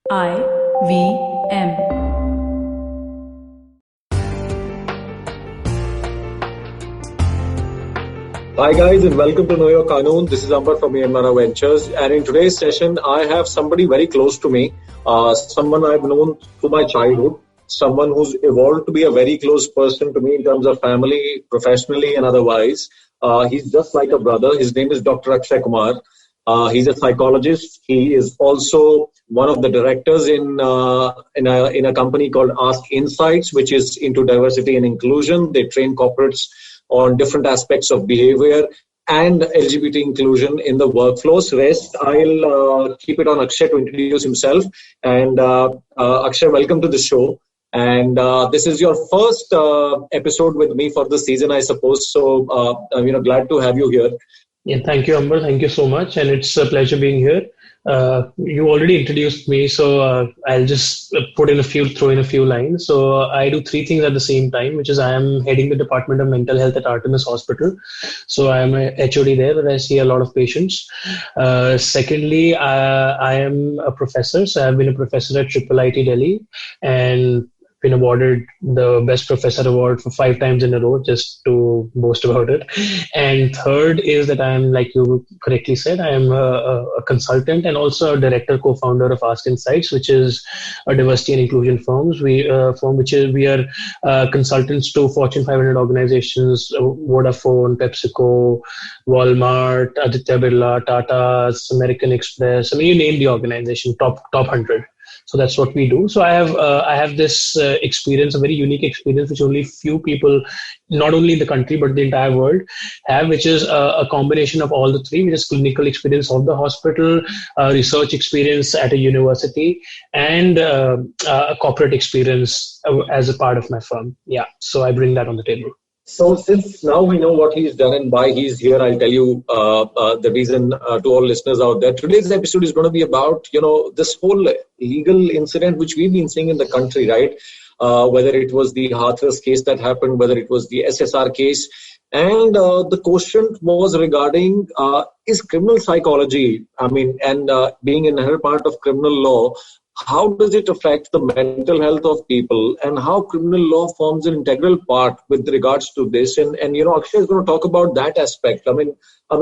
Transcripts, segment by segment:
IIM. Hi guys and welcome to Know Your Kanoon. This is Amber from EMRA Ventures, and in today's session I have somebody very close to me, someone I've known through my childhood, someone who's evolved to be a very close person to me in terms of family, professionally and otherwise. He's just like a brother. His name is Dr. Akshay Kumar. He's a psychologist. He is also one of the directors in a company called Ask Insights, which is into diversity and inclusion. They train corporates on different aspects of behavior and LGBT inclusion in the workflows. Rest, I'll keep it on Akshay to introduce himself. And Akshay, welcome to the show. And this is your first episode with me for the season, I suppose. So, I'm glad to have you here. Yeah, thank you, Amber. Thank you so much. And it's a pleasure being here. You already introduced me, so I'll just throw in a few lines. So I do three things at the same time, which is I am heading the Department of Mental Health at Artemis Hospital. So I am a HOD there, where I see a lot of patients. Secondly, I am a professor. So I've been a professor at IIIT Delhi and been awarded the Best Professor Award for 5 times in a row, just to boast about it. And third is that I am, like you correctly said, I am a consultant and also a director, co-founder of Ask Insights, which is a diversity and inclusion firm. We are consultants to Fortune 500 organizations, Vodafone, PepsiCo, Walmart, Aditya Birla, Tata's, American Express. I mean, you name the organization, top 100. So that's what we do. So I have this experience, a very unique experience, which only few people, not only in the country, but the entire world have, which is a combination of all the three, which is clinical experience of the hospital, research experience at a university, and a corporate experience as a part of my firm. Yeah. So I bring that on the table. So since now we know what he's done and why he's here, I'll tell you the reason to all listeners out there. Today's episode is going to be about, this whole legal incident which we've been seeing in the country, right? Whether it was the Hathras case that happened, whether it was the SSR case. And the question was regarding, is criminal psychology, being an inherent part of criminal law, how does it affect the mental health of people, and how criminal law forms an integral part with regards to this? And Akshay is going to talk about that aspect. I mean,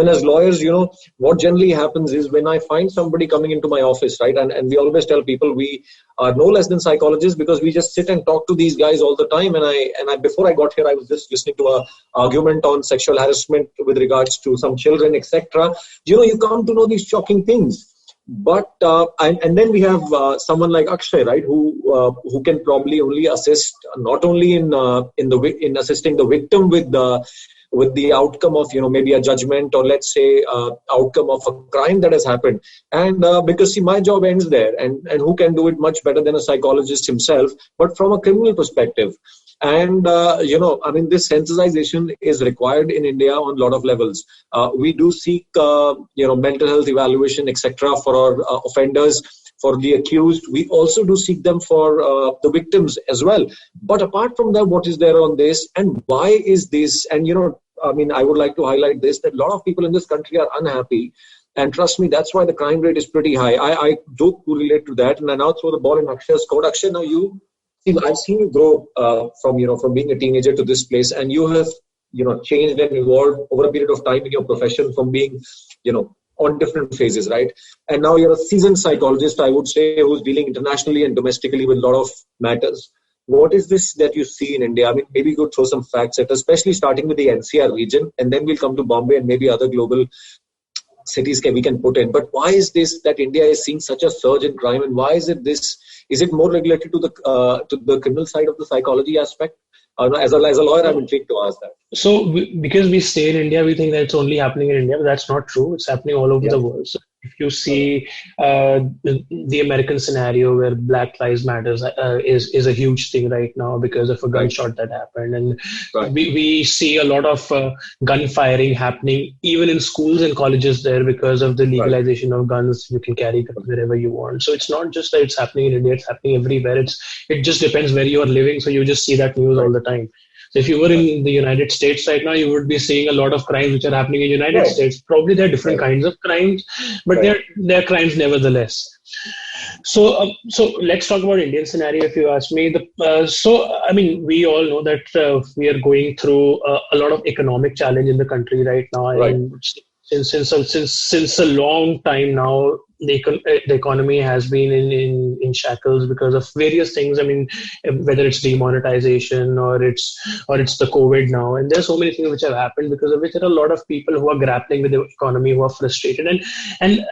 as lawyers, what generally happens is when I find somebody coming into my office, right, and we always tell people we are no less than psychologists because we just sit and talk to these guys all the time. And I before I got here, I was just listening to an argument on sexual harassment with regards to some children, etc. You come to know these shocking things. But and then we have someone like Akshay, right, who can probably only assist not only in assisting the victim with the outcome of maybe a judgment, or let's say outcome of a crime that has happened, and because my job ends there, and who can do it much better than a psychologist himself, but from a criminal perspective. And, this sensitization is required in India on a lot of levels. We do seek, mental health evaluation, etc. for our offenders, for the accused. We also do seek them for the victims as well. But apart from that, what is there on this, and why is this? And, I would like to highlight this, that a lot of people in this country are unhappy. And trust me, that's why the crime rate is pretty high. I do relate to that. And I now throw the ball in Akshay's court. Akshay, now I've seen you grow from being a teenager to this place, and you have changed and evolved over a period of time in your profession from being on different phases, right? And now you're a seasoned psychologist, I would say, who's dealing internationally and domestically with a lot of matters. What is this that you see in India? Maybe you could throw some facts at us, especially starting with the NCR region, and then we'll come to Bombay and maybe other global cities we can put in. But why is this that India is seeing such a surge in crime, and why is it this? Is it more related to the criminal side of the psychology aspect? As a lawyer, I'm intrigued to ask that. So because we stay in India, we think that it's only happening in India, but that's not true. It's happening all over the world. So if you see the American scenario where Black Lives Matters is a huge thing right now because of a gunshot that happened. And we see a lot of gun firing happening even in schools and colleges there because of the legalization of guns. You can carry guns wherever you want. So it's not just that it's happening in India, it's happening everywhere. It just depends where you are living. So you just see that news all the time. So if you were in the United States right now, you would be seeing a lot of crimes which are happening in the United States. Probably there are different kinds of crimes, but they're crimes nevertheless. So let's talk about Indian scenario. If you ask me, I mean, we all know that we are going through a lot of economic challenge in the country right now. I Right. mean, since a long time now, the economy has been in shackles because of various things. I mean, whether it's demonetization or it's the COVID now, and there's so many things which have happened because of which there are a lot of people who are grappling with the economy, who are frustrated. And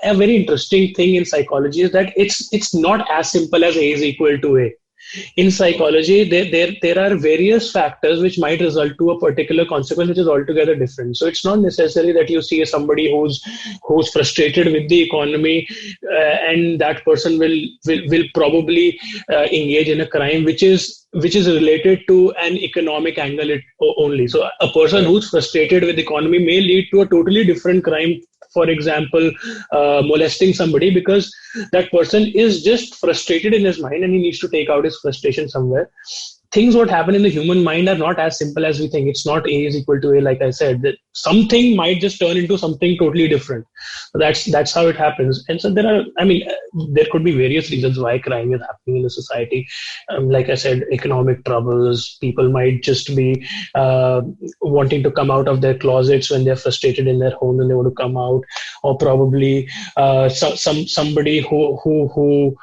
a very interesting thing in psychology is that it's not as simple as A is equal to A. In psychology, there are various factors which might result to a particular consequence which is altogether different. So it's not necessary that you see somebody who's frustrated with the economy, and that person will probably engage in a crime which is related to an economic angle only. So a person who's frustrated with the economy may lead to a totally different crime. For example, molesting somebody, because that person is just frustrated in his mind and he needs to take out his frustration somewhere. Things what happen in the human mind are not as simple as we think. It's not A is equal to A, like I said. That something might just turn into something totally different. That's how it happens. And so there could be various reasons why crime is happening in the society. Like I said, economic troubles. People might just be wanting to come out of their closets when they're frustrated in their home and they want to come out, or probably somebody who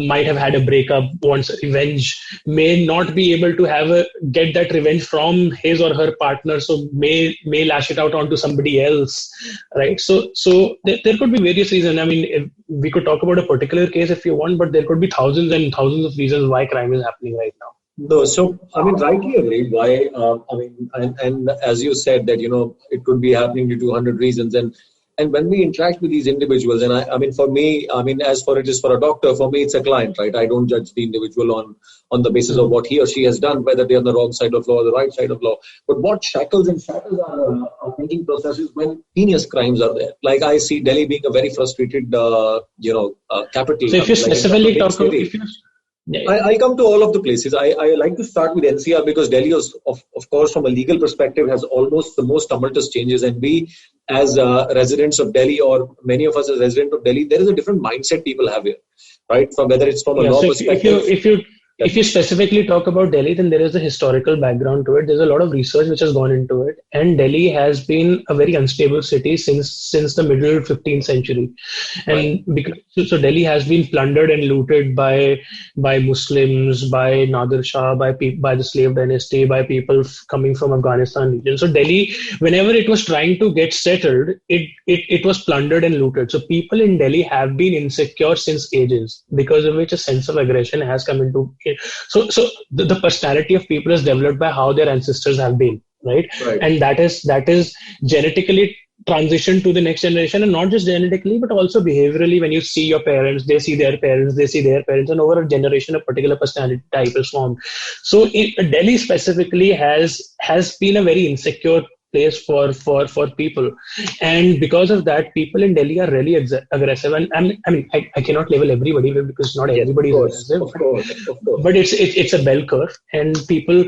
might have had a breakup, wants revenge, may not be able to get that revenge from his or her partner, so may lash it out onto somebody else, right? So there could be various reasons. I mean, we could talk about a particular case if you want, but there could be thousands and thousands of reasons why crime is happening right now. No, so I mean, rightly agreed. Why? I mean, and as you said that it could be happening due to 100 reasons, and when we interact with these individuals, and I mean, for me, I mean, as for it is for a doctor, for me, it's a client, right? I don't judge the individual on the basis of what he or she has done, whether they're on the wrong side of law or the right side of law. But what shackles and shackles are thinking processes when heinous crimes are there. Like I see Delhi being a very frustrated, capital. So if you specifically talk about, I'll come to all of the places. I like to start with NCR because Delhi, of course, from a legal perspective, has almost the most tumultuous changes. And we, as residents of Delhi, or many of us as residents of Delhi, there is a different mindset people have here, right? From whether it's from a law perspective. If you specifically talk about Delhi, then there is a historical background to it. There's a lot of research which has gone into it, and Delhi has been a very unstable city since the middle 15th century. And so Delhi has been plundered and looted by Muslims, by Nadir Shah, by the slave dynasty, by people coming from Afghanistan region. So Delhi, whenever it was trying to get settled, it was plundered and looted. So people in Delhi have been insecure since ages, because of which a sense of aggression has come into. So the personality of people is developed by how their ancestors have been, right? And that is genetically transitioned to the next generation, and not just genetically but also behaviorally. When you see your parents, they see their parents, and over a generation a particular personality type is formed. So Delhi specifically has been a very insecure place for people, and because of that, people in Delhi are really aggressive. And I mean, I cannot label everybody because not everybody is aggressive. Of course. But it's a bell curve, and people,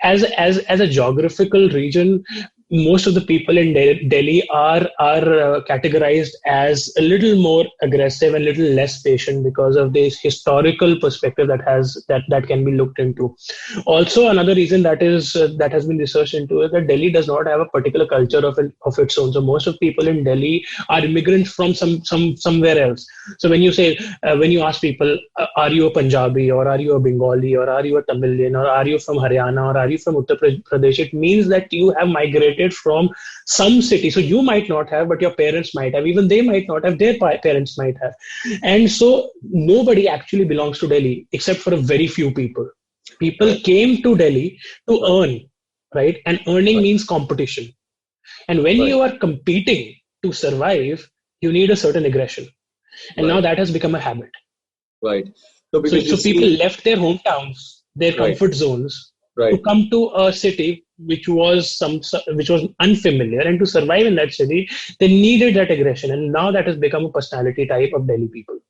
as a geographical region, most of the people in Delhi are categorized as a little more aggressive and a little less patient because of this historical perspective that can be looked into. Also, another reason that has been researched into is that Delhi does not have a particular culture of its own. So most of people in Delhi are immigrants from somewhere else. So when you ask people, are you a Punjabi, or are you a Bengali, or are you a Tamilian, or are you from Haryana, or are you from Uttar Pradesh, it means that you have migrated from some city. So you might not have, but your parents might have. Even they might not have, their parents might have. And so nobody actually belongs to Delhi except for a very few people. People came to Delhi to earn, right? And earning means competition. And when you are competing to survive, you need a certain aggression. And now that has become a habit. Right. So people left their hometowns, their comfort zones, to come to a city which was unfamiliar, and to survive in that city, they needed that aggression, and now that has become a personality type of Delhi people.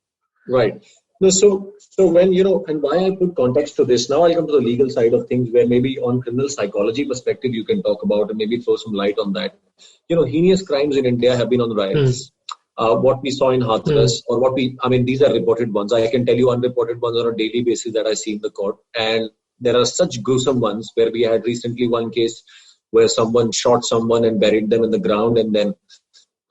Right. No, so when and why I put context to this, now I'll come to the legal side of things, where maybe on criminal psychology perspective you can talk about and maybe throw some light on that. Heinous crimes in India have been on the rise. what we saw in Hathras, or these are reported ones. I can tell you unreported ones on a daily basis that I see in the court. And there are such gruesome ones where we had recently one case where someone shot someone and buried them in the ground, and then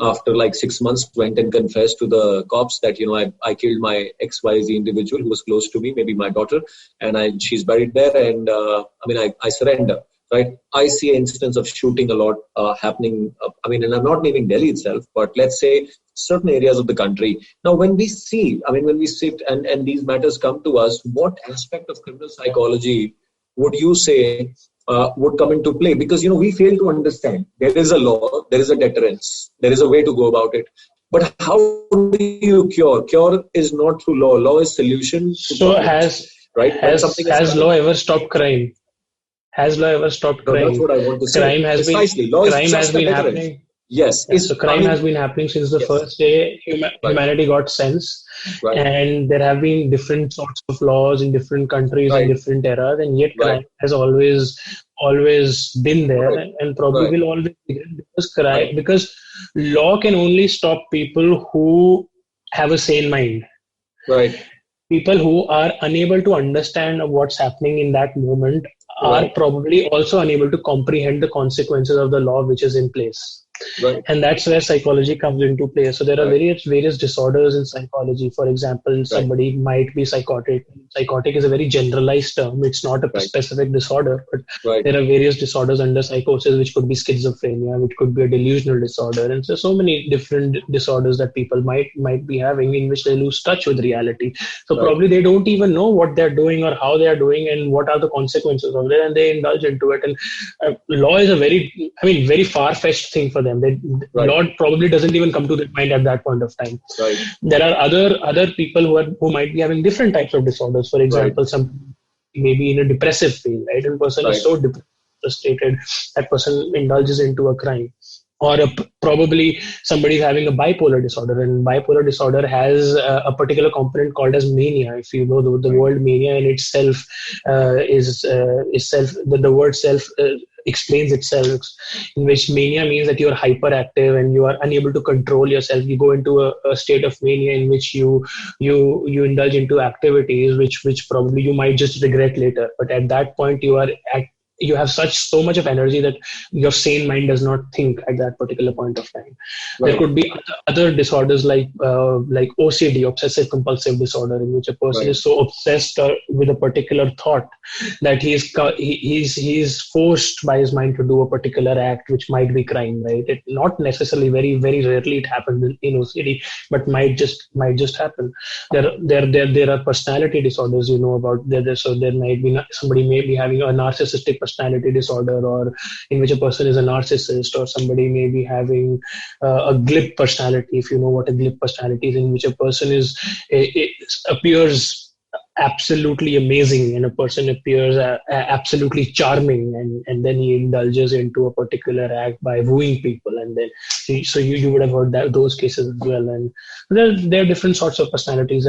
after like 6 months went and confessed to the cops that, I killed my XYZ individual who was close to me, maybe my daughter, and she's buried there, and I surrender. Right? I see an instance of shooting a lot happening. And I'm not naming Delhi itself, but let's say certain areas of the country. Now, when we sit and these matters come to us, what aspect of criminal psychology would you say would come into play? Because, we fail to understand. There is a law, there is a deterrence, there is a way to go about it. But how do you cure? Cure is not through law. Law is solution. So has law ever stopped crime? Has law ever stopped crime? That's what I want to say. Crime has been happening. Yes. So crime has been happening since the first day humanity got sense. Right. And there have been different sorts of laws in different countries in different eras, and yet crime has always been there, and probably will always be there, because law can only stop people who have a sane mind. Right. People who are unable to understand what's happening in that moment are probably also unable to comprehend the consequences of the law which is in place. Right. And that's where psychology comes into play. So there are various disorders in psychology. For example, somebody might be psychotic. Psychotic is a very generalized term. It's not a specific disorder, but there are various disorders under psychosis, which could be schizophrenia, which could be a delusional disorder. And so many different disorders that people might be having, in which they lose touch with reality. So probably they don't even know what they're doing or how they are doing and what are the consequences of it, and they indulge into it. And law is a very far-fetched thing for them. Law probably doesn't even come to their mind at that point of time. Right. There are other people who might be having different types of disorders. For example, some maybe in a depressive phase, right? And person is so frustrated that person indulges into a crime. Or probably somebody is having a bipolar disorder, and bipolar disorder has a particular component called as mania. If you know the word mania in itself is self. The word self explains itself, in which mania means that you are hyperactive and you are unable to control yourself. You go into a state of mania in which you indulge into activities which probably you might just regret later. But at that point, you have so much of energy that your sane mind does not think at that particular point of time. Right. There could be other disorders like OCD, obsessive compulsive disorder, in which a person is so obsessed with a particular thought that he's forced by his mind to do a particular act, which might be crime. Right? It not necessarily, very very rarely it happens in OCD, but might just happen. There are personality disorders, about. So there might be somebody may be having a narcissistic personality disorder, or in which a person is a narcissist, or somebody may be having a glib personality, if you know what a glib personality is, in which a person appears absolutely amazing and a person appears absolutely charming, and then he indulges into a particular act by wooing people, and then so you would have heard those cases as well. And there are different sorts of personality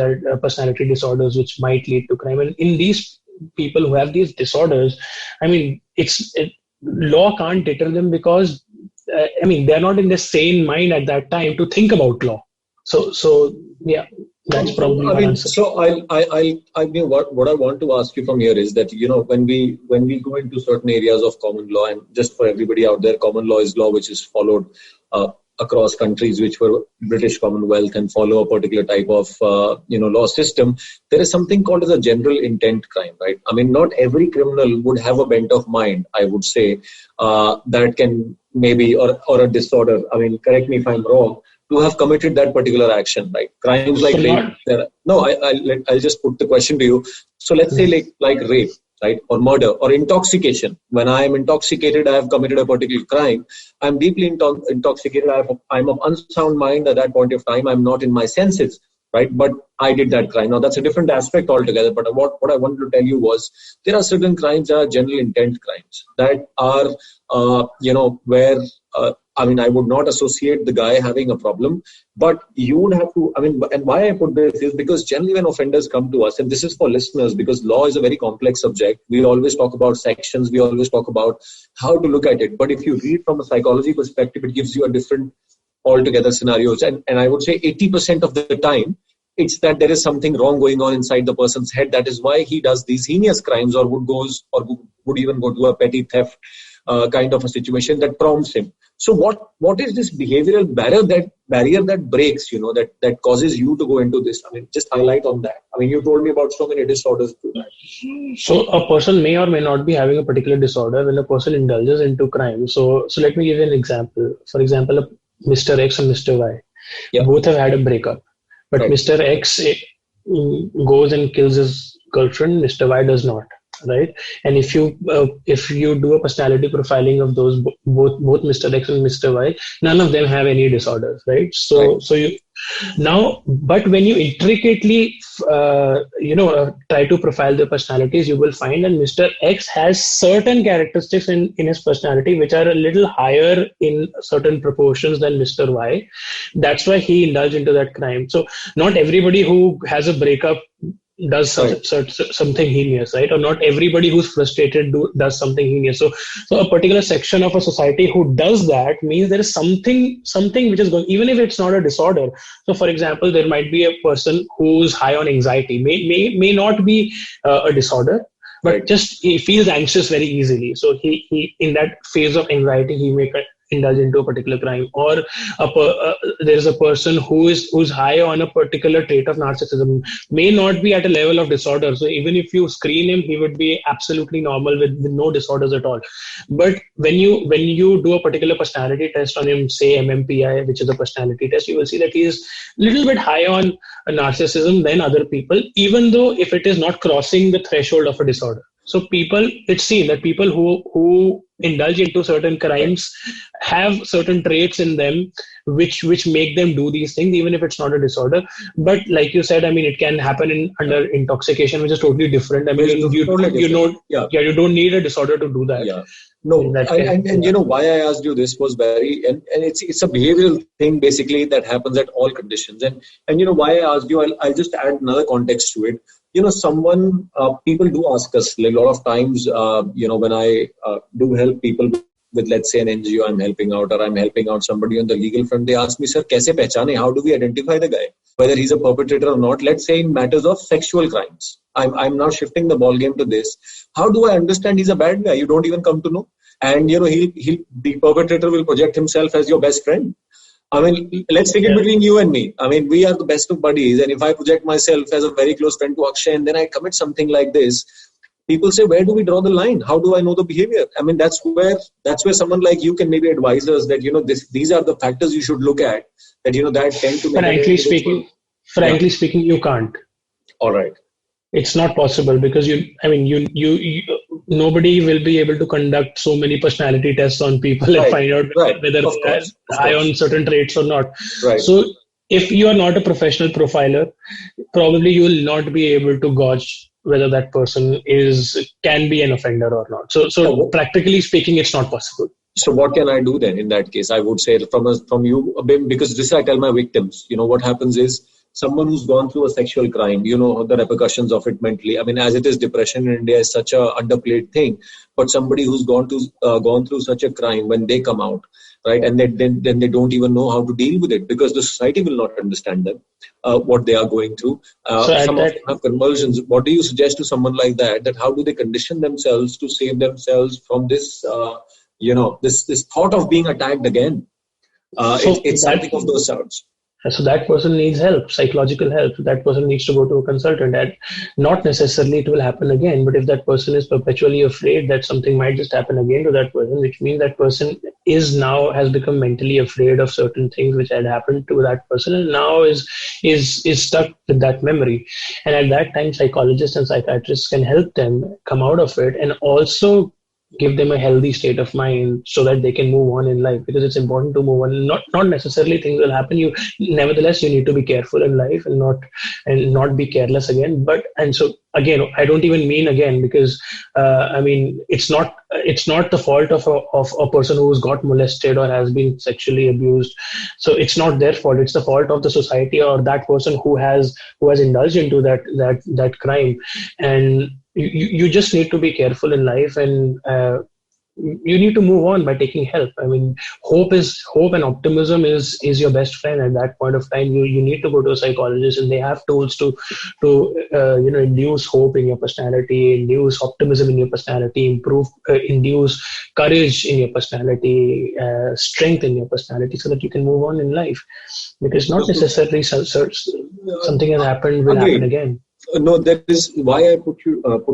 disorders which might lead to crime, and in these people who have these disorders, law can't deter them, because they're not in the sane mind at that time to think about law. So that's probably my answer. So I mean, what I want to ask you from here is that, when we go into certain areas of common law, and just for everybody out there, common law is law which is followed across countries which were British Commonwealth and follow a particular type of law system. There is something called as a general intent crime, right? Not every criminal would have a bent of mind, I would say, that can maybe, or a disorder, correct me if I'm wrong, to have committed that particular action, right? Crimes like rape. I'll just put the question to you. So let's say like rape, right, or murder, or intoxication. When I am intoxicated, I have committed a particular crime. I'm deeply intoxicated. I'm of unsound mind at that point of time. I'm not in my senses, right? But I did that crime. Now that's a different aspect altogether. But what I wanted to tell you was there are certain crimes that are general intent crimes that are, where. I would not associate the guy having a problem, but you would have to, and why I put this is because generally when offenders come to us, and this is for listeners, because law is a very complex subject. We always talk about sections. We always talk about how to look at it. But if you read from a psychology perspective, it gives you a different altogether scenarios. And I would say 80% of the time, it's that there is something wrong going on inside the person's head. That is why he does these heinous crimes, or would even go to a petty theft kind of a situation that prompts him. So what is this behavioral barrier that breaks, that causes you to go into this? I mean, just highlight on that. I mean, you told me about so many disorders too. So a person may or may not be having a particular disorder when a person indulges into crime. So let me give you an example. For example, Mr. X and Mr. Y, both have had a breakup. But right. Mr. X goes and kills his girlfriend. Mr. Y does not, right? And if you do a personality profiling of those both Mr. X and Mr. Y, none of them have any disorders, right? So you now, but when you intricately try to profile the personalities, you will find that Mr. X has certain characteristics in his personality which are a little higher in certain proportions than Mr. Y. That's why he indulged into that crime. So not everybody who has a breakup does something heinous, right? Or not everybody who's frustrated does something heinous. So a particular section of a society who does that means there is something which is going, even if it's not a disorder. So for example, there might be a person who's high on anxiety, may not be a disorder, but just he feels anxious very easily. So he in that phase of anxiety, he may indulge into a particular crime. Or there's a person who's high on a particular trait of narcissism, may not be at a level of disorder. So even if you screen him, he would be absolutely normal with no disorders at all. But when you do a particular personality test on him, say MMPI, which is a personality test, you will see that he is a little bit high on narcissism than other people, even though if it is not crossing the threshold of a disorder. So it's seen that people who indulge into certain crimes have certain traits in them which make them do these things, even if it's not a disorder. But like you said, I mean, it can happen under intoxication, which is totally different. I mean, you don't need a disorder to do that. Yeah. No, and why I asked you this was and it's a behavioral thing basically that happens at all conditions. And why I asked you, I'll just add another context to it. People do ask us like, a lot of times, when I do help people with, let's say, an NGO I'm helping out, or I'm helping out somebody on the legal front, they ask me, sir, kaise pehchane? How do we identify the guy, whether he's a perpetrator or not? Let's say in matters of sexual crimes. I'm now shifting the ball game to this. How do I understand he's a bad guy? You don't even come to know. And, the perpetrator will project himself as your best friend. I mean, let's take it between you and me. I mean, we are the best of buddies. And if I project myself as a very close friend to Akshay and then I commit something like this, people say, where do we draw the line? How do I know the behavior? I mean, that's where someone like you can maybe advise us that, these are the factors you should look at that, that tend to make Frankly speaking, you can't. All right. It's not possible because nobody will be able to conduct so many personality tests on people and find out whether they're high on certain traits or not. Right. So if you are not a professional profiler, probably you will not be able to gauge whether that person can be an offender or not. So practically speaking, it's not possible. So what can I do then in that case? I would say from you, because this I tell my victims, what happens is, someone who's gone through a sexual crime, the repercussions of it mentally. I mean, as it is, depression in India is such a underplayed thing. But somebody who's gone through such a crime, when they come out, right, and then they don't even know how to deal with it because the society will not understand them, what they are going through. Some of them have convulsions. What do you suggest to someone like that? That how do they condition themselves to save themselves from this, this thought of being attacked again? It's something of those sorts. So that person needs help, psychological help. That person needs to go to a consultant. And not necessarily it will happen again, but if that person is perpetually afraid that something might just happen again to that person, which means that person has become mentally afraid of certain things which had happened to that person, and now is stuck with that memory. And at that time, psychologists and psychiatrists can help them come out of it and also give them a healthy state of mind so that they can move on in life, because it's important to move on. Not necessarily things will happen. Nevertheless, you need to be careful in life and not be careless again. And so again, I don't even mean again, because it's not the fault of a person who's got molested or has been sexually abused. So it's not their fault. It's the fault of the society or that person who has indulged into that crime. And you just need to be careful in life and you need to move on by taking help. I mean, hope and optimism is your best friend at that point of time. You need to go to a psychologist, and they have tools to induce hope in your personality, induce optimism in your personality, induce courage in your personality, strength in your personality, so that you can move on in life. Because not necessarily something has happened will happen again. No, that is why I put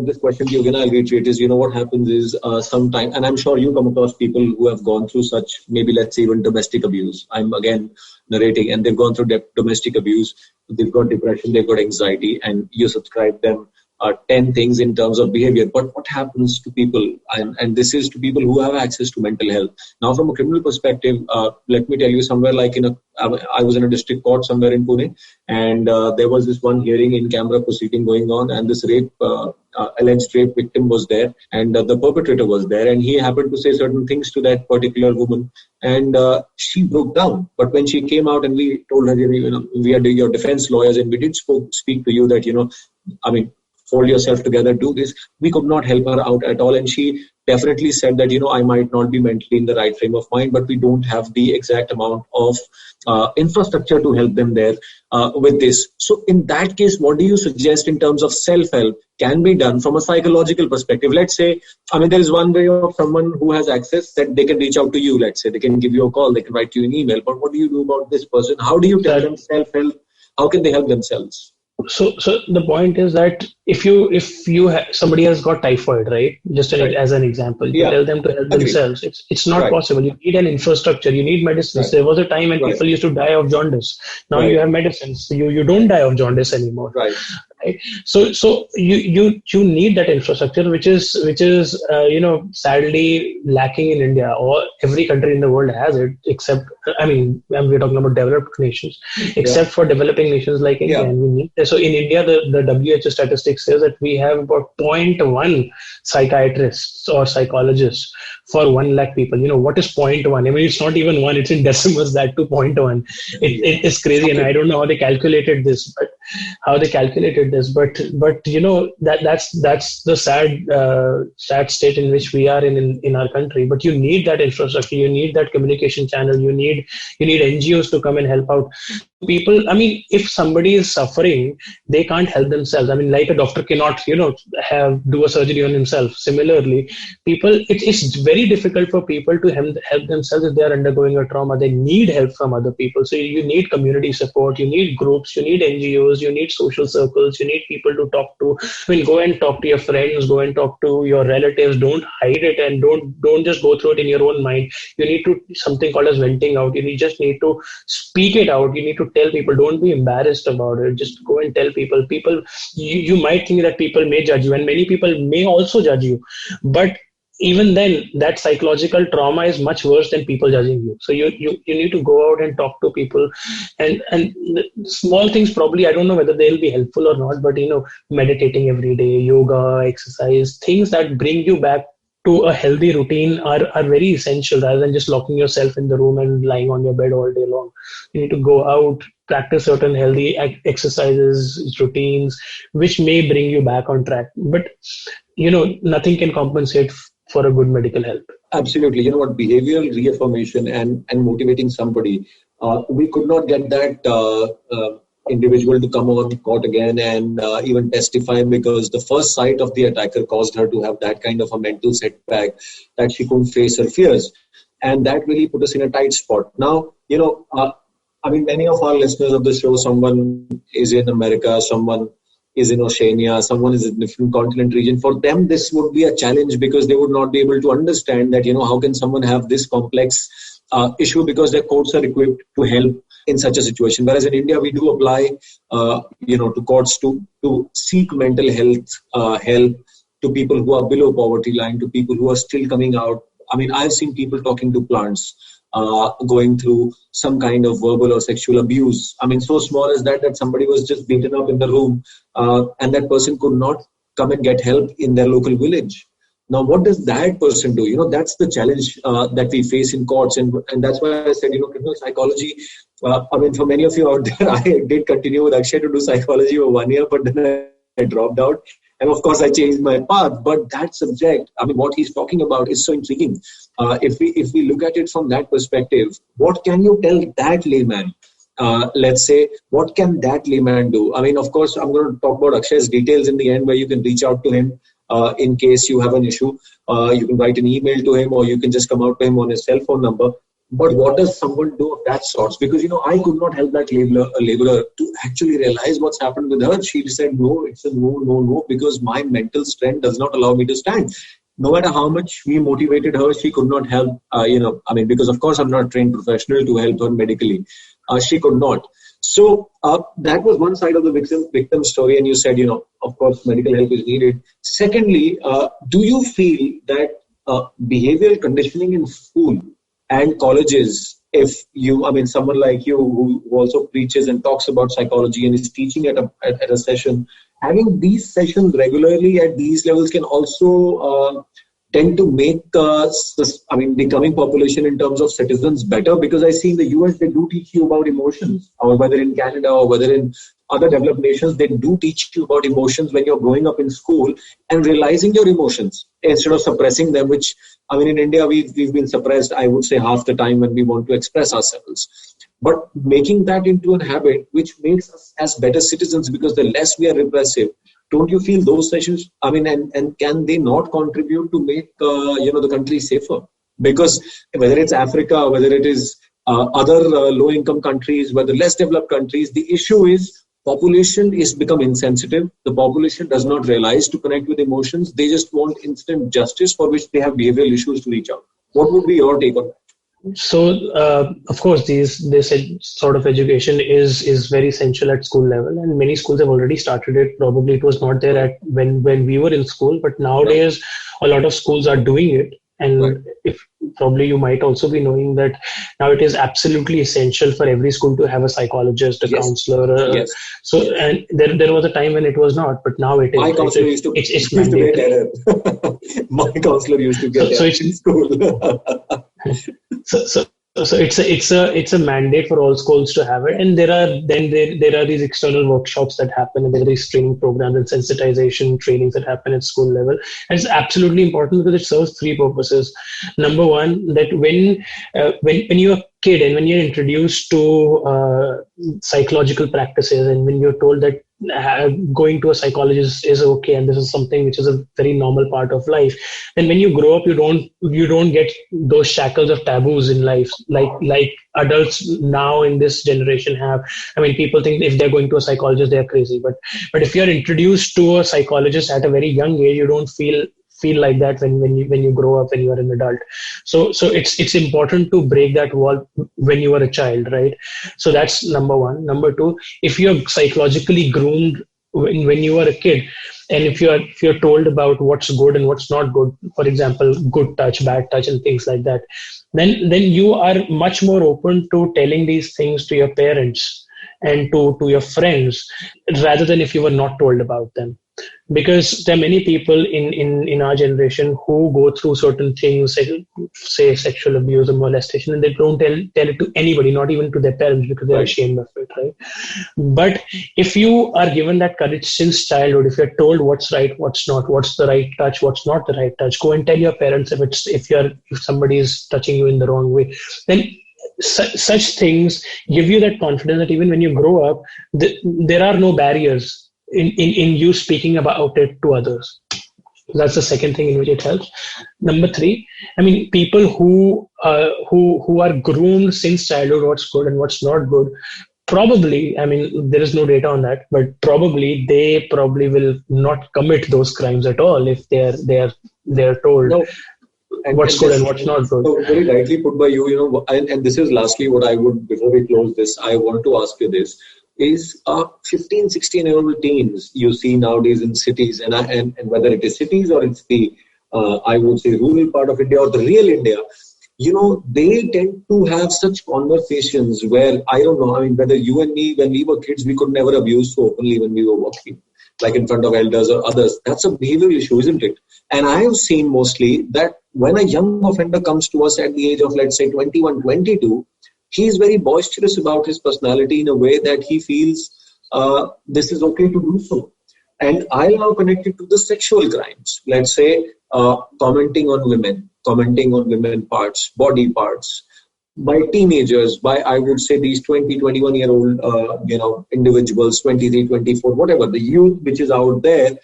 this question to you again. I'll reiterate is, what happens is sometimes, and I'm sure you come across people who have gone through such, maybe let's say even domestic abuse. I'm again narrating, and they've gone through domestic abuse. They've got depression, they've got anxiety, and you subscribe them 10 things in terms of behavior. But what happens to people, and this is to people who have access to mental health. Now, from a criminal perspective, let me tell you, somewhere like I was in a district court somewhere in Pune, and there was this one hearing in camera proceeding going on, and this alleged rape victim was there, and the perpetrator was there, and he happened to say certain things to that particular woman, and she broke down. But when she came out and we told her, we are your defense lawyers, and we did speak to you that, hold yourself together, do this. We could not help her out at all. And she definitely said that, I might not be mentally in the right frame of mind, but we don't have the exact amount of infrastructure to help them there with this. So in that case, what do you suggest in terms of self-help can be done from a psychological perspective? Let's say, there is one way of someone who has access that they can reach out to you. Let's say they can give you a call, they can write you an email. But what do you do about this person? How do you tell them self-help? How can they help themselves? So the point is that if somebody has got typhoid, right? Just as an example, you tell them to help themselves. It's not possible. You need an infrastructure. You need medicines. There was a time when people used to die of jaundice. Now you have medicines. You don't die of jaundice anymore. Right. So you need that infrastructure, which is sadly lacking in India, or every country in the world has it, except we're talking about developed nations, except for developing nations like India. And we need this. So in India, the WHO statistics says that we have about 0.1 psychiatrists or psychologists for 1 lakh people. What is 0.1? It's not even 1, it's in decimals, that to 0.1. It is crazy. And I don't know how they calculated this, but that's the sad state in which we are in our country. But you need that infrastructure, you need that communication channel, you need NGOs to come and help out people. If somebody is suffering, they can't help themselves. Like a doctor cannot do a surgery on himself. Similarly, it's very difficult for people to help themselves if they are undergoing a trauma. They need help from other people. So you need community support, you need groups, you need NGOs, you need social circles, you need people to talk to. Go and talk to your friends, go and talk to your relatives. Don't hide it, and don't just go through it in your own mind. You need to something called as venting out. You just need to speak it out. You need to tell people. Don't be embarrassed about it. Just go and tell people. You might think that people may judge you, and many people may also judge you, but even then, that psychological trauma is much worse than people judging you. So you need to go out and talk to people, and small things probably, I don't know whether they'll be helpful or not, but meditating every day, yoga, exercise, things that bring you back to a healthy routine are very essential, rather than just locking yourself in the room and lying on your bed all day long. You need to go out, practice certain healthy exercises, routines, which may bring you back on track. But, nothing can compensate for a good medical help. Absolutely. Behavioral reaffirmation and motivating somebody, we could not get that individual to come on court again and even testify, because the first sight of the attacker caused her to have that kind of a mental setback that she couldn't face her fears. And that really put us in a tight spot. Now, many of our listeners of the show, someone is in America, someone is in Oceania, someone is in a different continent region. For them, this would be a challenge, because they would not be able to understand that, how can someone have this complex issue, because their courts are equipped to help in such a situation. Whereas in India, we do apply, to courts to seek mental health help to people who are below poverty line, to people who are still coming out. I've seen people talking to plants, going through some kind of verbal or sexual abuse. So small as that somebody was just beaten up in the room, and that person could not come and get help in their local village. Now, what does that person do? That's the challenge that we face in courts. And that's why I said, criminal psychology, for many of you out there, I did continue with Akshay to do psychology for 1 year, but then I dropped out. And of course, I changed my path. But that subject, I mean, what he's talking about is so intriguing. If we look at it from that perspective, what can you tell that layman? Let's say, what can that layman do? I mean, of course, I'm going to talk about Akshay's details in the end, where you can reach out to him in case you have an issue. You can write an email to him, or you can just come out to him on his cell phone number. But what does someone do of that sort? Because, I could not help that laborer to actually realize what's happened with her. She said, no, it's a no, no, no, because my mental strength does not allow me to stand. No matter how much we motivated her, she could not help, because of course I'm not a trained professional to help her medically. She could not. So that was one side of the victim story. And you said, of course, medical help is needed. Secondly, do you feel that behavioral conditioning in school and colleges, someone like you who also preaches and talks about psychology and is teaching at a session, having these sessions regularly at these levels can also tend to make the coming population in terms of citizens better? Because I see in the US, they do teach you about emotions, or whether in Canada or whether in other developed nations, they do teach you about emotions when you're growing up in school and realizing your emotions instead of suppressing them, which, in India, we've been suppressed, I would say, half the time when we want to express ourselves. But making that into a habit, which makes us as better citizens, because the less we are repressive, don't you feel those sessions, and can they not contribute to make, the country safer? Because whether it's Africa, whether it is other low-income countries, whether less developed countries, the issue is population is become insensitive. The population does not realize to connect with emotions. They just want instant justice, for which they have behavioral issues to reach out. What would be your take on that? So, of course, this sort of education is very essential at school level, and many schools have already started it. Probably it was not there when we were in school, but nowadays a lot of schools are doing it. And if probably you might also be knowing that now it is absolutely essential for every school to have a psychologist, a counselor. Yes. So, and there was a time when it was not, but now it is. My counselor used to get error. My counselor used to get error in school. So it's a mandate for all schools to have it, and there are these external workshops that happen, and there are these training programs and sensitization trainings that happen at school level, and it's absolutely important because it serves three purposes. Number one, that when you're a kid and when you're introduced to psychological practices, and when you're told that going to a psychologist is okay and this is something which is a very normal part of life, then when you grow up, you don't get those shackles of taboos in life like adults now in this generation have. People think if they're going to a psychologist, they're crazy, but if you're introduced to a psychologist at a very young age, you don't feel like that when you grow up, when you are an adult. So it's important to break that wall when you are a child, right? So that's number one. Number two, if you're psychologically groomed when you are a kid, and if you're told about what's good and what's not good, for example, good touch, bad touch, and things like that, then you are much more open to telling these things to your parents and to your friends, rather than if you were not told about them. Because there are many people in our generation who go through certain things, say sexual abuse or molestation, and they don't tell it to anybody, not even to their parents, because they're ashamed of it, right? But if you are given that courage since childhood, if you're told what's right, what's not, what's the right touch, what's not the right touch, go and tell your parents if somebody is touching you in the wrong way, then such things give you that confidence that even when you grow up, there are no barriers in you speaking about it to others. That's the second thing in which it helps. Number three, people who are groomed since childhood, what's good and what's not good, probably, there is no data on that, but they will not commit those crimes at all if they're told. No. What's good and what's not good. So very rightly put by you, and this is lastly what I would, before we close this, I want to ask you this, is 15, 16-year-old teens you see nowadays in cities, and whether it is cities or it's the, I would say, rural part of India or the real India, they tend to have such conversations where, I don't know, whether you and me, when we were kids, we could never abuse so openly when we were walking, like in front of elders or others. That's a behavioral issue, isn't it? And I have seen mostly that when a young offender comes to us at the age of, let's say, 21, 22, he is very boisterous about his personality in a way that he feels this is okay to do so. And I'll now connect it to the sexual crimes. Let's say commenting on women parts, body parts, by teenagers, by I would say these 20, 21-year-old, individuals, 23, 24, whatever, the youth which is out there.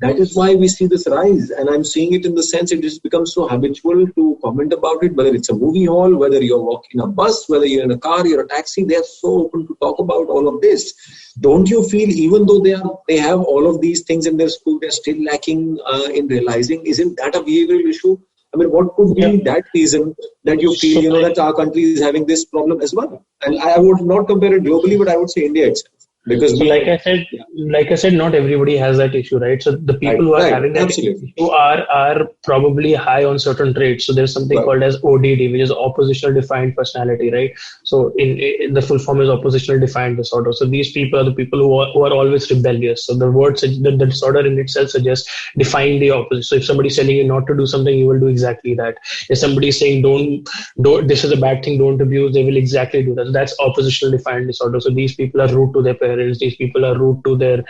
That is why we see this rise. And I'm seeing it in the sense it has become so habitual to comment about it, whether it's a movie hall, whether you're walking a bus, whether you're in a car, you're a taxi, they're so open to talk about all of this. Don't you feel even though they have all of these things in their school, they're still lacking in realizing, isn't that a behavioral issue? I mean, what could be that reason that you feel, that our country is having this problem as well? And I would not compare it globally, but I would say India itself. Because like I said, not everybody has that issue, right? So the people who are having that issue are probably high on certain traits. So there's something called as ODD, which is oppositional defiant personality, right? So in the full form is oppositional defiant disorder. So these people are the people who are always rebellious. So the word, the disorder in itself suggests define the opposite. So if somebody's telling you not to do something, you will do exactly that. If somebody is saying don't, this is a bad thing, don't abuse, they will exactly do that. So that's oppositional defiant disorder. So these people are rude to their parents. These people are rude to their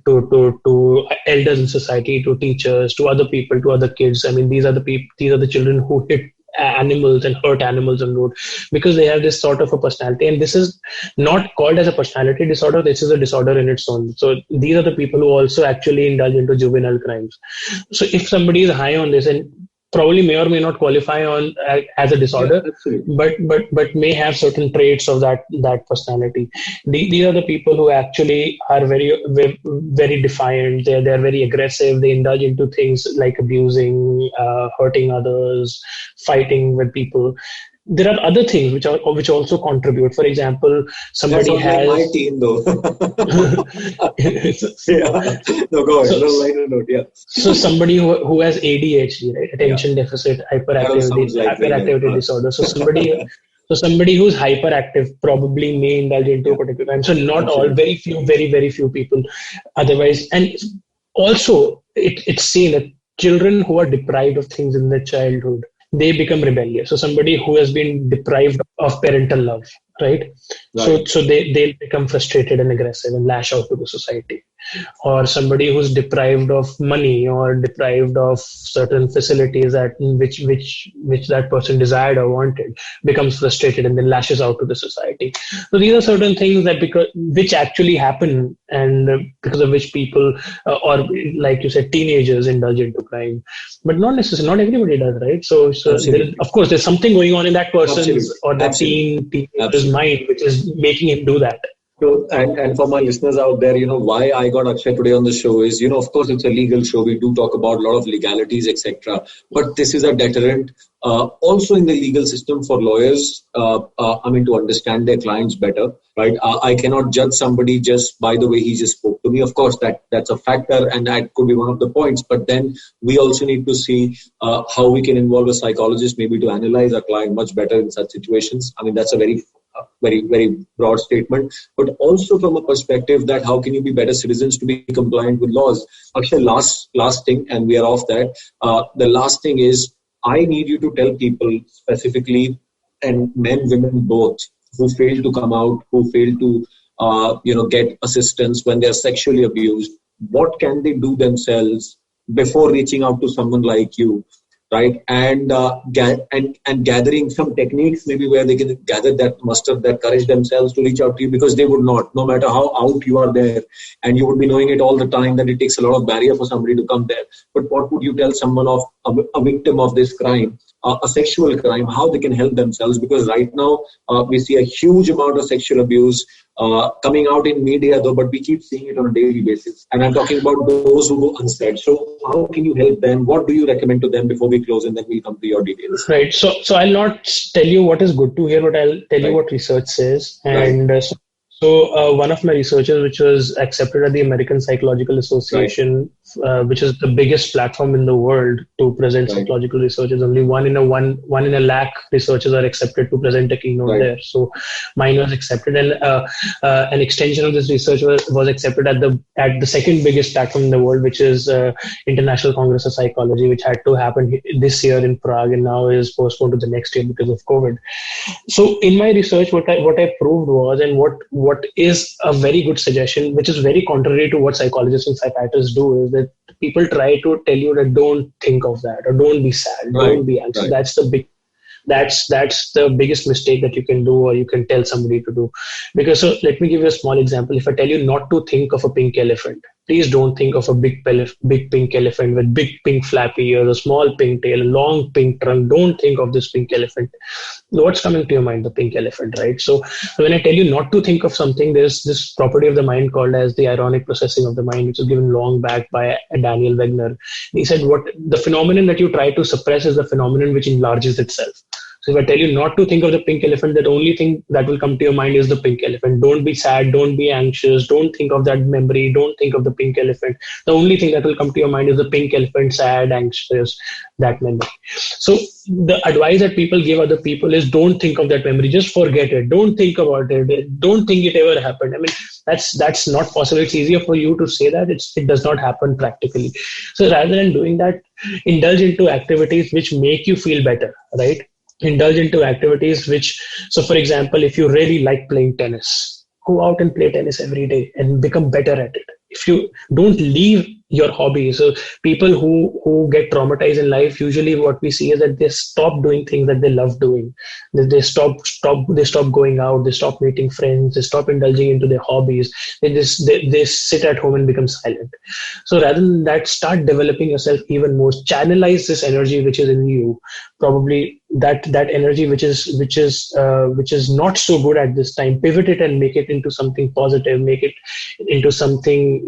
to elders in society, to teachers, to other people, to other kids. I mean, these are the children who hit animals and hurt animals on road because they have this sort of a personality. And this is not called as a personality disorder. This is a disorder in its own. So these are the people who also actually indulge into juvenile crimes. So if somebody is high on this and probably may or may not qualify on as a disorder, but may have certain traits of that personality. These are the people who actually are very, very, very defiant. They're very aggressive. They indulge into things like abusing, hurting others, fighting with people. There are other things which also contribute. For example, somebody has my team though. No, go ahead. So somebody who has ADHD, right? Attention deficit hyperactivity disorder. So somebody who's hyperactive probably may indulge into a particular crime. So not all, very few people. Otherwise, and also it's seen that children who are deprived of things in their childhood, they become rebellious. So somebody who has been deprived of parental love, right? So they'll become frustrated and aggressive and lash out to the society. Or somebody who's deprived of money or deprived of certain facilities that which that person desired or wanted, becomes frustrated and then lashes out to the society. So these are certain things that which actually happen, and because of which people or like you said, teenagers indulge into crime. But not necessarily, not everybody does, right? So of course there's something going on in that person's or that teenager's mind which is making him do that. So, and for my listeners out there, why I got Akshay today on the show is, of course, it's a legal show. We do talk about a lot of legalities, etc. But this is a deterrent also in the legal system for lawyers, to understand their clients better, right? I cannot judge somebody just by the way he just spoke to me. Of course, that's a factor and that could be one of the points. But then we also need to see how we can involve a psychologist maybe to analyze our client much better in such situations. I mean, that's a very, very broad statement, but also from a perspective that how can you be better citizens to be compliant with laws? Actually, last thing, and we are off that. The last thing is I need you to tell people specifically, and men, women both, who fail to come out, who fail to get assistance when they are sexually abused. What can they do themselves before reaching out to someone like you? Right, and gathering some techniques maybe where they can gather that muster, that courage themselves to reach out to you, because they would not, no matter how out you are there, and you would be knowing it all the time that it takes a lot of barrier for somebody to come there. But what would you tell someone of a victim of this crime, a sexual crime, how they can help themselves? Because right now we see a huge amount of sexual abuse coming out in media, though, but we keep seeing it on a daily basis. And I'm talking about those who go unsaid. So how can you help them? What do you recommend to them before we close, and then we'll come to your details? Right. So I'll not tell you what is good to hear, but I'll tell you what research says. And So one of my researchers, which was accepted at the American Psychological Association which is the biggest platform in the world to present Right. psychological researches. Only one in a lakh researchers are accepted to present a keynote Right. there. So mine was accepted, and an extension of this research was accepted at the second biggest platform in the world, which is International Congress of Psychology, which had to happen this year in Prague, and now is postponed to the next year because of COVID. So in my research, what I proved was, and what is a very good suggestion, which is very contrary to what psychologists and psychiatrists do, is that people try to tell you that don't think of that, or don't be sad, Right. don't be anxious. Right. That's the biggest mistake that you can do, or you can tell somebody to do. Because, so let me give you a small example. If I tell you not to think of a pink elephant, please don't think of a big pink elephant with big pink flappy ears, a small pink tail, a long pink trunk. Don't think of this pink elephant. What's coming to your mind? The pink elephant, right? So when I tell you not to think of something, there's this property of the mind called as the ironic processing of the mind, which was given long back by Daniel Wegner. He said what the phenomenon that you try to suppress is the phenomenon which enlarges itself. So if I tell you not to think of the pink elephant, the only thing that will come to your mind is the pink elephant. Don't be sad, don't be anxious, don't think of that memory, don't think of the pink elephant. The only thing that will come to your mind is the pink elephant, sad, anxious, that memory. So the advice that people give other people is don't think of that memory, just forget it, don't think about it, don't think it ever happened. I mean, that's not possible. It's easier for you to say that. It does not happen practically. So rather than doing that, indulge into activities which make you feel better, right? Indulge into activities so for example, if you really like playing tennis, go out and play tennis every day and become better at it. If you don't leave your hobby, so people who get traumatized in life, usually what we see is that they stop doing things that they love doing. They stop going out, they stop meeting friends, they stop indulging into their hobbies. They sit at home and become silent. So rather than that, start developing yourself even more. Channelize this energy which is in you. Probably that energy which is not so good at this time, pivot it and make it into something positive, make it into something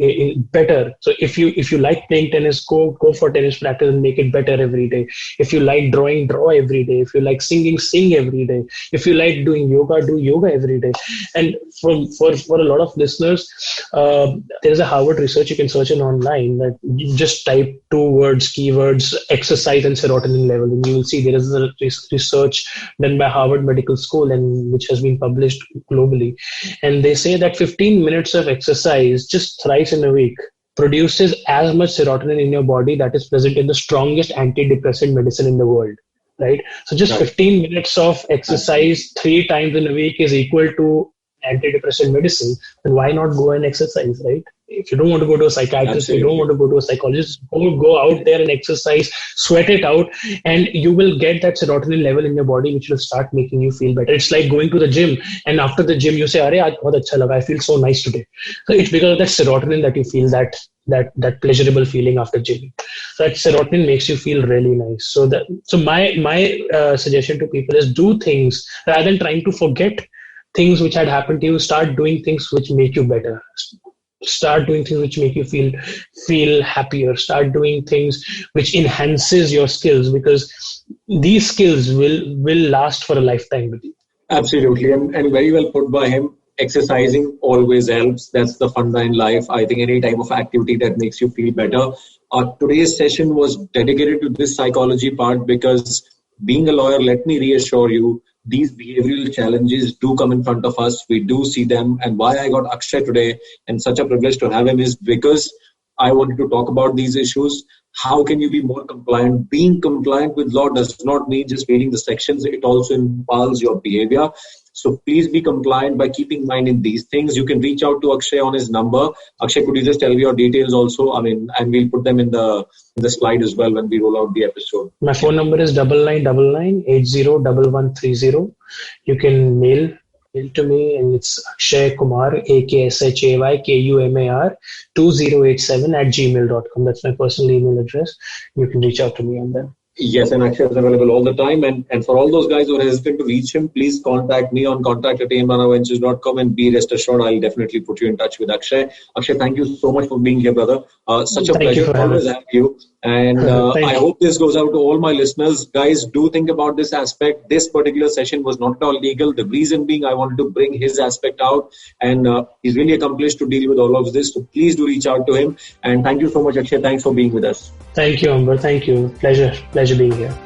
better. So if you like playing tennis, go for tennis practice and make it better every day. If you like drawing, draw every day. If you like singing, sing every day. If you like doing yoga, do yoga every day. And for a lot of listeners, there is a Harvard research you can search it online, that you just type two words, keywords, exercise and serotonin level, and you will see there is a research done by Harvard Medical School and which has been published globally. And they say that 15 minutes of exercise just thrice in a week produces as much serotonin in your body that is present in the strongest antidepressant medicine in the world, right? So just 15 minutes of exercise 3 times in a week is equal to antidepressant medicine. Then why not go and exercise, right? If you don't want to go to a psychiatrist, you don't want to go to a psychologist, go out there and exercise, sweat it out, and you will get that serotonin level in your body, which will start making you feel better. It's like going to the gym, and after the gym, you say, "Arey, aaj bahut acha laga. I feel so nice today." So it's because of that serotonin that you feel that pleasurable feeling after gym. So that serotonin makes you feel really nice. So my suggestion to people is do things rather than trying to forget things which had happened to you. Start doing things which make you better. Start doing things which make you feel happier. Start doing things which enhances your skills, because these skills will last for a lifetime with you. Absolutely, and very well put by him. Exercising always helps. That's the funda in life. I think any type of activity that makes you feel better. Today's session was dedicated to this psychology part because being a lawyer, let me reassure you, these behavioral challenges do come in front of us. We do see them. And why I got Akshay today and such a privilege to have him is because I wanted to talk about these issues. How can you be more compliant? Being compliant with law does not mean just reading the sections. It also impels your behavior. So please be compliant by keeping in mind in these things. You can reach out to Akshay on his number. Akshay, could you just tell me your details also? And we'll put them in the slide as well when we roll out the episode. My phone number is 9999801130. You can mail to me, and it's Akshay Kumar, AKSHAYKUMAR 2087@gmail.com. That's my personal email address. You can reach out to me on that. Yes, and Akshay is available all the time. And for all those guys who are hesitant to reach him, please contact me on contact@amranaventures.com, and be rest assured I'll definitely put you in touch with Akshay. Akshay, thank you so much for being here, brother. Such a pleasure always having you. And I hope this goes out to all my listeners. Guys, do think about this aspect. This particular session was not at all legal. The reason being, I wanted to bring his aspect out, and he's really accomplished to deal with all of this. So please do reach out to him. And thank you so much, Akshay. Thanks for being with us. Thank you, Amber. Thank you. Pleasure being here.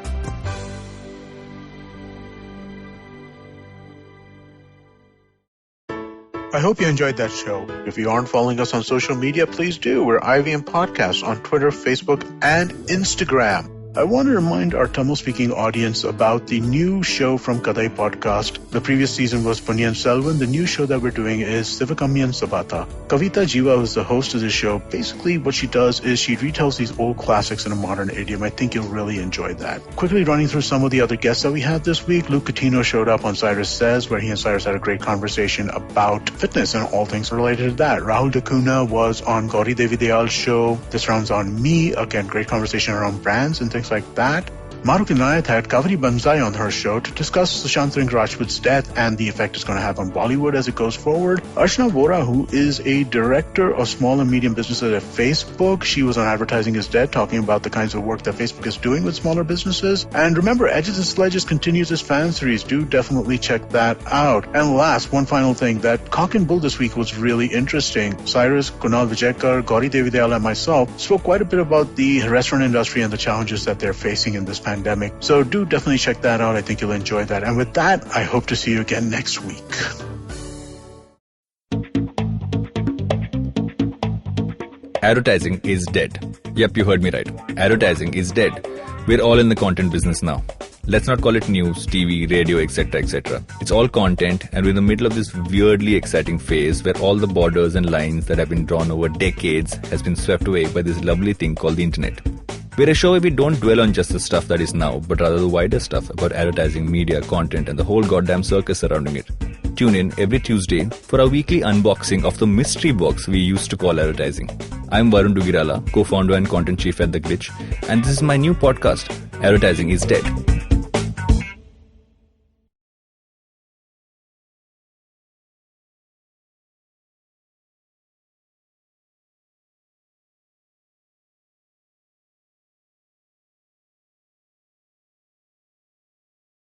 I hope you enjoyed that show. If you aren't following us on social media, please do. We're IVM Podcasts on Twitter, Facebook, and Instagram. I want to remind our Tamil-speaking audience about the new show from Kadai Podcast. The previous season was Punyan Selvan. The new show that we're doing is Sivakamyan Sabata. Kavita Jiva, who's the host of the show, basically what she does is she retells these old classics in a modern idiom. I think you'll really enjoy that. Quickly running through some of the other guests that we had this week. Luke Coutinho showed up on Cyrus Says, where he and Cyrus had a great conversation about fitness and all things related to that. Rahul Dacuna was on Gauri Devi Dayal's show. This rounds on me. Again, great conversation around brands and things like that. Maruti Nayat had Kaveri Banzai on her show to discuss Sushant Singh Rajput's death and the effect it's going to have on Bollywood as it goes forward. Archana Vora, who is a director of small and medium businesses at Facebook, she was on Advertising is Dead, talking about the kinds of work that Facebook is doing with smaller businesses. And remember, Edges and Sledges continues its fan series. Do definitely check that out. And last, one final thing, that Cock and Bull this week was really interesting. Cyrus, Kunal Vijayakar, Gauri Devi Dayal, and myself spoke quite a bit about the restaurant industry and the challenges that they're facing in this pandemic. So do definitely check that out. I think you'll enjoy that. And with that, I hope to see you again next week. Advertising is dead. Yep, you heard me right. Advertising is dead. We're all in the content business now. Let's not call it news, TV, radio, etc., etc. It's all content, and we're in the middle of this weirdly exciting phase where all the borders and lines that have been drawn over decades has been swept away by this lovely thing called the internet. We're a show where we don't dwell on just the stuff that is now, but rather the wider stuff about advertising, media, content, and the whole goddamn circus surrounding it. Tune in every Tuesday for our weekly unboxing of the mystery box we used to call advertising. I'm Varun Dugirala, co-founder and content chief at The Glitch, and this is my new podcast, Advertising is Dead.